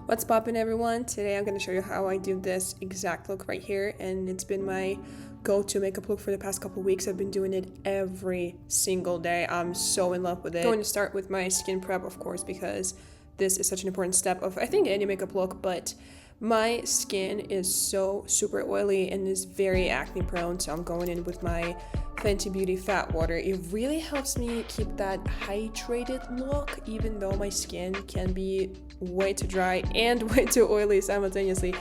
What's poppin', everyone? Today I'm going to show you how I do this exact look right here, and it's been my go-to makeup look for the past couple weeks. I've been doing it every single day. I'm so in love with it. I'm going to start with my skin prep, of course, because this is such an important step of, I think, any makeup look, but my skin is so super oily and is very acne prone, so I'm going in with my Fenty Beauty Fat Water. It really helps me keep that hydrated look, even though my skin can be way too dry and way too oily simultaneously,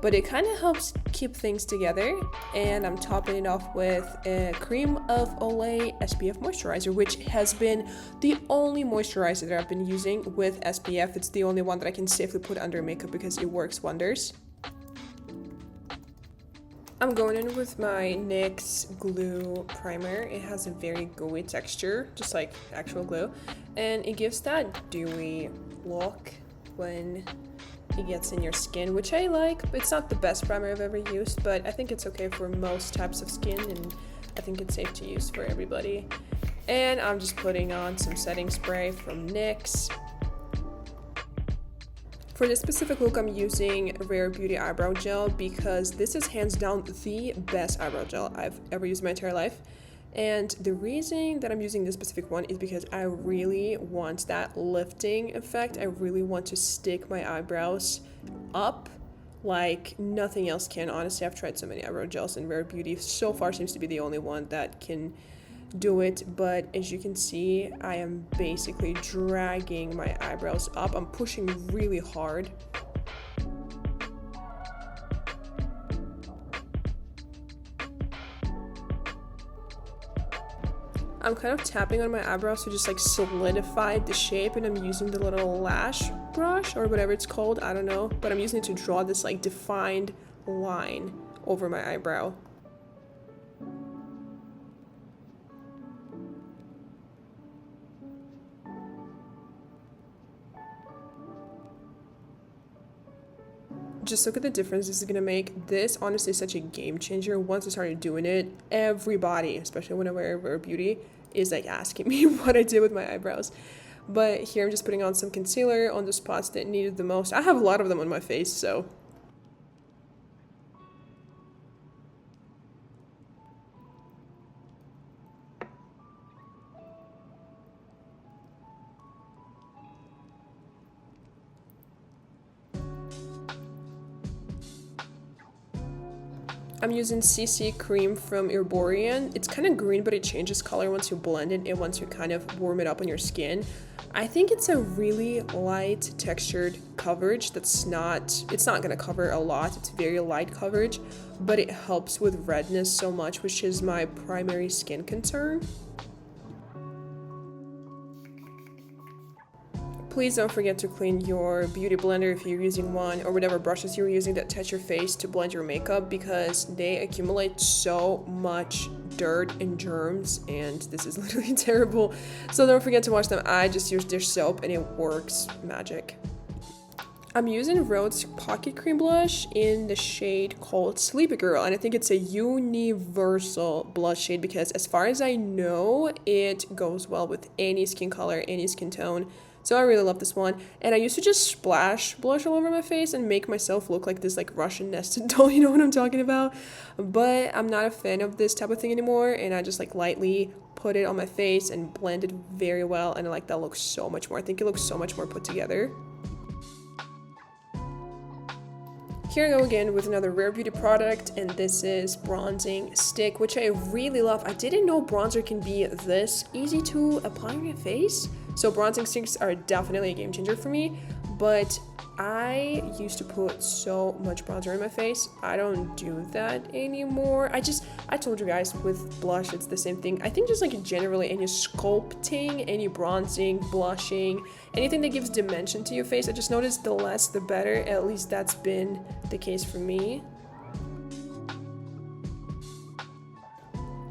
but it kind of helps keep things together. And I'm topping it off with a cream of Olay SPF moisturizer, which has been the only moisturizer that I've been using with SPF. It's the only one that I can safely put under makeup because it works wonders. I'm going in with my NYX Glue Primer. It has a very gooey texture, just like actual glue, and it gives that dewy look when it gets in your skin, which I like. It's not the best primer I've ever used, but I think it's okay for most types of skin, and I think it's safe to use for everybody. And I'm just putting on some setting spray from NYX. For this specific look, I'm using Rare Beauty Eyebrow Gel because this is hands down the best eyebrow gel I've ever used in my entire life. And the reason that I'm using this specific one is because I really want that lifting effect. I really want to stick my eyebrows up like nothing else can. Honestly, I've tried so many eyebrow gels, and Rare Beauty so far seems to be the only one that can do it, but as you can see, I am basically dragging my eyebrows up. I'm pushing really hard. I'm kind of tapping on my eyebrows to just like solidify the shape, and I'm using the little lash brush or whatever it's called, I don't know, but I'm using it to draw this like defined line over my eyebrow. Just look at the difference this is gonna make. This honestly is such a game changer. Once I started doing it, everybody, especially when I wear Rare Beauty, is like asking me what I did with my eyebrows. But here I'm just putting on some concealer on the spots that needed the most. I have a lot of them on my face, so. I'm using CC cream from Erborian. It's kind of green, but it changes color once you blend it and once you kind of warm it up on your skin. I think it's a really light textured coverage it's not gonna cover a lot. It's very light coverage, but it helps with redness so much, which is my primary skin concern. Please don't forget to clean your beauty blender if you're using one, or whatever brushes you're using that touch your face to blend your makeup, because they accumulate so much dirt and germs, and this is literally terrible. So don't forget to wash them. I just use dish soap and it works magic. I'm using Rhode's Pocket Cream Blush in the shade called Sleepy Girl, and I think it's a universal blush shade because as far as I know, it goes well with any skin color, any skin tone. So I really love this one, and I used to just splash blush all over my face and make myself look like this like Russian nested doll, you know what I'm talking about? But I'm not a fan of this type of thing anymore, and I just like lightly put it on my face and blend it very well, and I like that look so much more. I think it looks so much more put together. Here I go again with another Rare Beauty product, and this is Bronzing Stick, which I really love. I didn't know bronzer can be this easy to apply on your face. So bronzing sticks are definitely a game changer for me, but I used to put so much bronzer in my face. I don't do that anymore. I told you guys with blush, it's the same thing. I think just like generally any sculpting, any bronzing, blushing, anything that gives dimension to your face, I just noticed the less the better. At least that's been the case for me.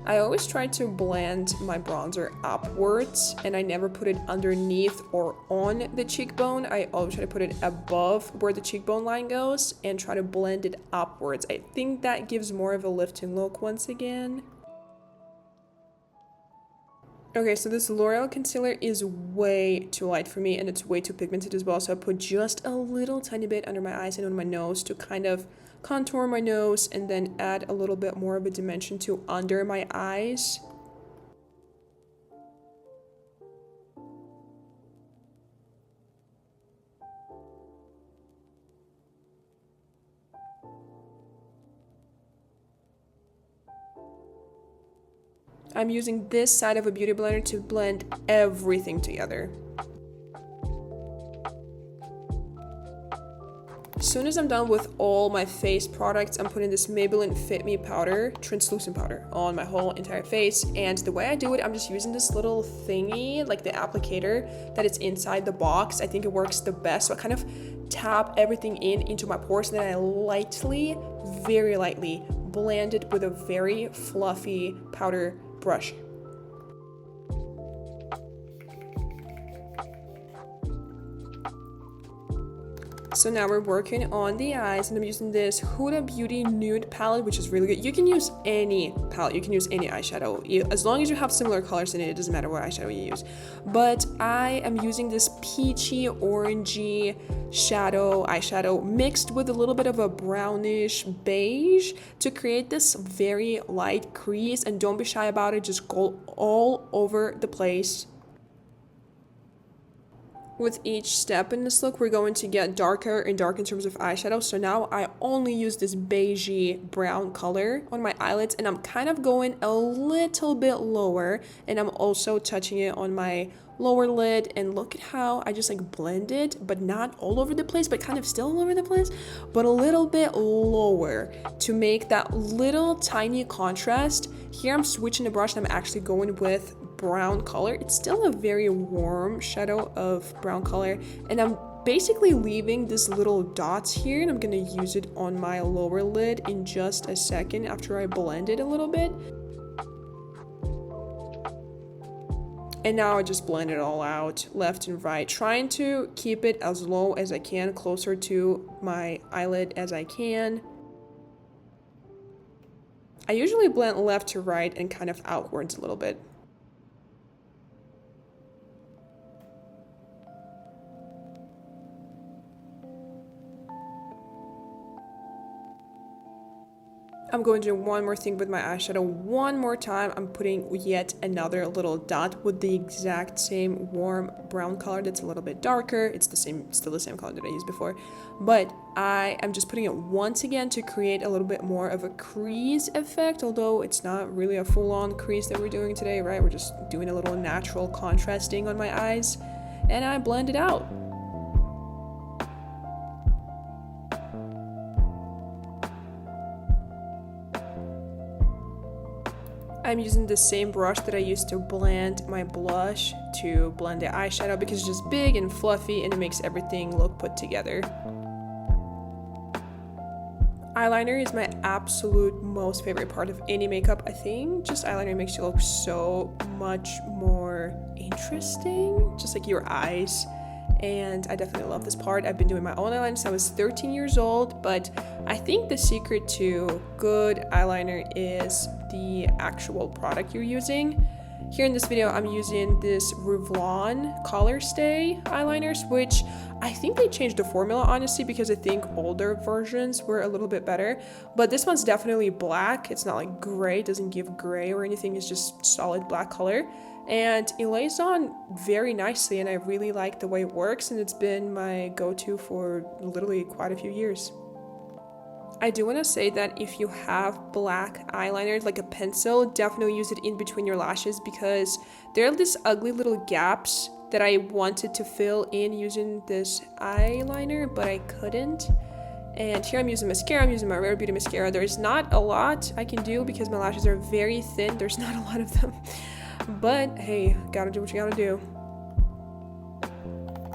I always try to blend my bronzer upwards, and I never put it underneath or on the cheekbone. I always try to put it above where the cheekbone line goes and try to blend it upwards. I think that gives more of a lifting look once again. Okay, so this L'Oreal concealer is way too light for me and it's way too pigmented as well. So I put just a little tiny bit under my eyes and on my nose to kind of contour my nose and then add a little bit more of a dimension to under my eyes. I'm using this side of a beauty blender to blend everything together. As soon as I'm done with all my face products, I'm putting this Maybelline Fit Me powder, translucent powder, on my whole entire face. And the way I do it, I'm just using this little thingy, like the applicator that is inside the box. I think it works the best. So I kind of tap everything into my pores, and then I lightly, very lightly, blend it with a very fluffy powder brush. So now we're working on the eyes, and I'm using this Huda Beauty Nude palette, which is really good. You can use any palette, you can use any eyeshadow. As long as you have similar colors in it, it doesn't matter what eyeshadow you use. But I am using this peachy, orangey eyeshadow mixed with a little bit of a brownish beige to create this very light crease. And don't be shy about it, just go all over the place. With each step in this look, we're going to get darker and darker in terms of eyeshadow. So now I only use this beigey brown color on my eyelids, and I'm kind of going a little bit lower, and I'm also touching it on my lower lid. And look at how I just like blend it, but not all over the place, but kind of still all over the place, but a little bit lower to make that little tiny contrast. Here I'm switching the brush and I'm actually going with brown color. It's still a very warm shadow of brown color, and I'm basically leaving these little dots here, and I'm gonna use it on my lower lid in just a second after I blend it a little bit. And now I just blend it all out left and right, trying to keep it as low as I can, closer to my eyelid as I can. I usually blend left to right and kind of outwards a little bit. I'm going to do one more thing with my eyeshadow one more time. I'm putting yet another little dot with the exact same warm brown color that's a little bit darker. It's the same, still the same color that I used before, but I am just putting it once again to create a little bit more of a crease effect, although it's not really a full-on crease that we're doing today, right? We're just doing a little natural contrasting on my eyes, and I blend it out. I'm using the same brush that I used to blend my blush to blend the eyeshadow because it's just big and fluffy and it makes everything look put together. Eyeliner is my absolute most favorite part of any makeup. I think just eyeliner makes you look so much more interesting, just like your eyes. And I definitely love this part. I've been doing my own eyeliner since I was 13 years old, but I think the secret to good eyeliner is the actual product you're using. Here in this video, I'm using this Revlon Color Stay eyeliners, which I think they changed the formula, honestly, because I think older versions were a little bit better. But this one's definitely black. It's not like gray, it doesn't give gray or anything. It's just solid black color. And it lays on very nicely, and I really like the way it works, and it's been my go-to for literally quite a few years. I do want to say that if you have black eyeliner, like a pencil, definitely use it in between your lashes, because there are these ugly little gaps that I wanted to fill in using this eyeliner, but I couldn't. And here I'm using mascara. I'm using my Rare Beauty mascara. There's not a lot I can do because my lashes are very thin. There's not a lot of them. But hey, gotta do what you gotta do.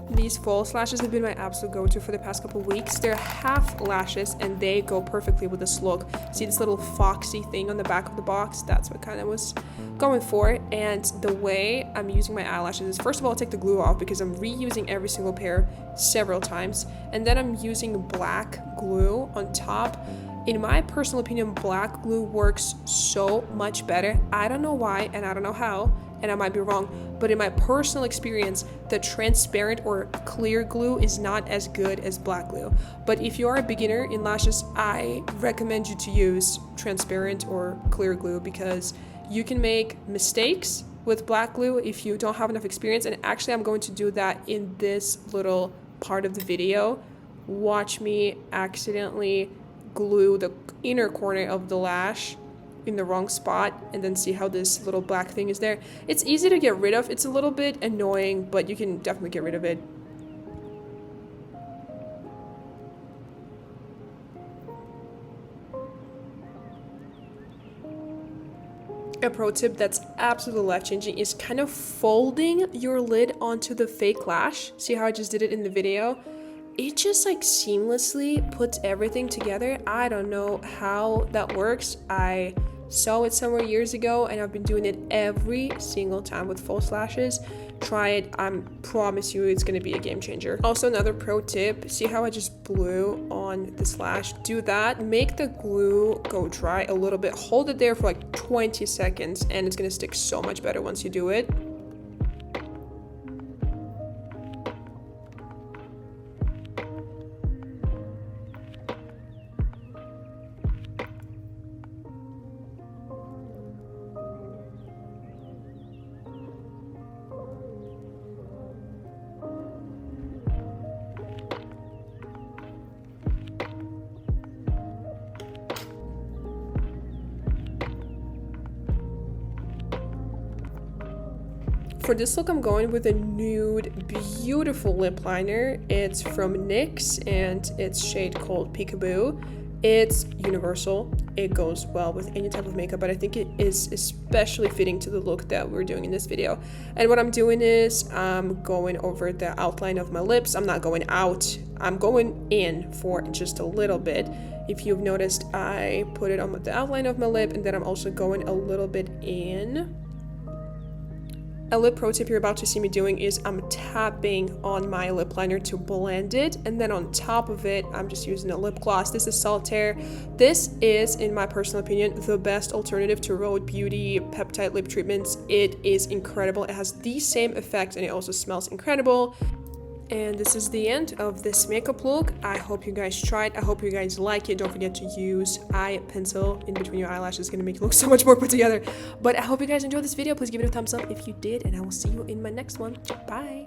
These false lashes have been my absolute go-to for the past couple weeks. They're half lashes and they go perfectly with this look. See this little foxy thing on the back of the box? That's what kind of was going for. And the way I'm using my eyelashes is, first of all, I'll take the glue off because I'm reusing every single pair several times. and then I'm using black glue on top. In my personal opinion, black glue works so much better. I don't know why, and I don't know how, and I might be wrong, but in my personal experience, the transparent or clear glue is not as good as black glue. But if you are a beginner in lashes, I recommend you to use transparent or clear glue, because you can make mistakes with black glue if you don't have enough experience. And actually, I'm going to do that in this little part of the video. Watch me accidentally glue the inner corner of the lash in the wrong spot, and then see how this little black thing is there. It's easy to get rid of. It's a little bit annoying, but you can definitely get rid of it. A pro tip that's absolutely life-changing is kind of folding your lid onto the fake lash. See how I just did it in the video? It just like seamlessly puts everything together. I don't know how that works. I saw it somewhere years ago, and I've been doing it every single time with false lashes. Try it. I promise you it's going to be a game changer. Also, another pro tip, see how I just blew on this lash? Do that. Make the glue go dry a little bit. Hold it there for like 20 seconds, and it's going to stick so much better once you do it. For this look, I'm going with a nude, beautiful lip liner. It's from NYX, and it's shade called Peekaboo. It's universal. It goes well with any type of makeup, but I think it is especially fitting to the look that we're doing in this video. And what I'm doing is I'm going over the outline of my lips. I'm not going out. I'm going in for just a little bit. If you've noticed, I put it on the outline of my lip, and then I'm also going a little bit in. A lip pro tip you're about to see me doing is I'm tapping on my lip liner to blend it, and then on top of it, I'm just using a lip gloss. This is Solitaire. This is, in my personal opinion, the best alternative to Rhode Beauty peptide lip treatments. It is incredible. It has the same effect, and it also smells incredible. And this is the end of this makeup look. I hope you guys try it. I hope you guys like it. Don't forget to use eye pencil in between your eyelashes. It's gonna make it look so much more put together. But I hope you guys enjoyed this video. Please give it a thumbs up if you did, and I will see you in my next one. Bye.